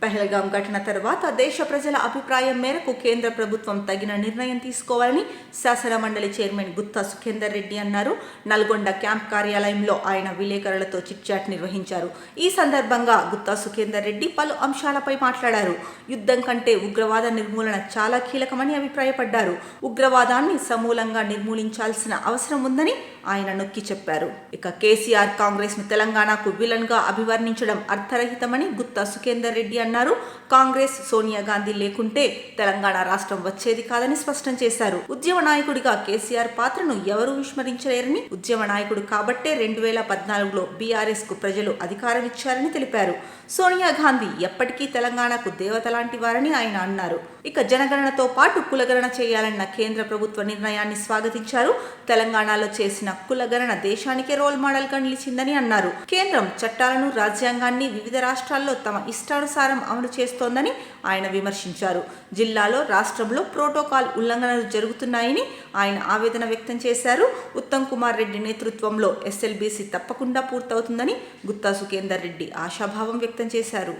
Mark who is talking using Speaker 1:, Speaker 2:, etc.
Speaker 1: పహల్గాం ఘటన తర్వాత దేశ ప్రజల అభిప్రాయం మేరకు కేంద్ర ప్రభుత్వం తగిన నిర్ణయం తీసుకోవాలని శాసన మండలి చైర్మన్ గుత్తా సుఖేందర్ రెడ్డి అన్నారు. నల్గొండ క్యాంప్ కార్యాలయంలో ఆయన విలేకరులతో చిట్చాట్ నిర్వహించారు. ఈ సందర్భంగా గుత్తా సుఖేందర్ రెడ్డి పలు అంశాలపై మాట్లాడారు. యుద్ధం కంటే ఉగ్రవాద నిర్మూలన చాలా కీలకమని అభిప్రాయపడ్డారు. ఉగ్రవాదాన్ని సమూలంగా నిర్మూలించాల్సిన అవసరం ఉందని ఆయన నొక్కి చెప్పారు. ఇక కేసీఆర్ కాంగ్రెస్ ను తెలంగాణకు విలన్ గా అభివర్ణించడం అర్థరహితమని గుత్తా సుఖేందర్ రెడ్డి అన్నారు. కాంగ్రెస్ సోనియా గాంధీ లేకుంటే తెలంగాణ రాష్ట్రం వచ్చేది కాదని స్పష్టం చేశారు. ఉద్యమ నాయకుడిగా కేసీఆర్ పాత్రను ఎవరూ విస్మరించలేరని, ఉద్యమ నాయకుడు కాబట్టే 2014లో బీఆర్ఎస్ కు ప్రజలు అధికారం ఇచ్చారని తెలిపారు. సోనియా గాంధీ ఎప్పటికీ తెలంగాణకు దేవత లాంటి వారని ఆయన అన్నారు. ఇక జనగణనతో పాటు కులగణన చేయాలన్న కేంద్ర ప్రభుత్వ నిర్ణయాన్ని స్వాగతించారు. తెలంగాణలో చేసిన కులగణన దేశానికే రోల్ మోడల్ గా నిలిచిందని అన్నారు. కేంద్రం చట్టాలను, రాజ్యాంగాన్ని వివిధ రాష్ట్రాల్లో తమ ఇష్టానుసారం అమలు చేస్తోందని ఆయన విమర్శించారు. జిల్లాలో, రాష్ట్రంలో ప్రోటోకాల్ ఉల్లంఘనలు జరుగుతున్నాయని ఆయన ఆవేదన వ్యక్తం చేశారు. ఉత్తమ్ కుమార్ రెడ్డి నేతృత్వంలో ఎస్ఎల్బీసీ తప్పకుండా పూర్తవుతుందని గుత్తా సుఖేందర్ రెడ్డి ఆశాభావం వ్యక్తం చేశారు.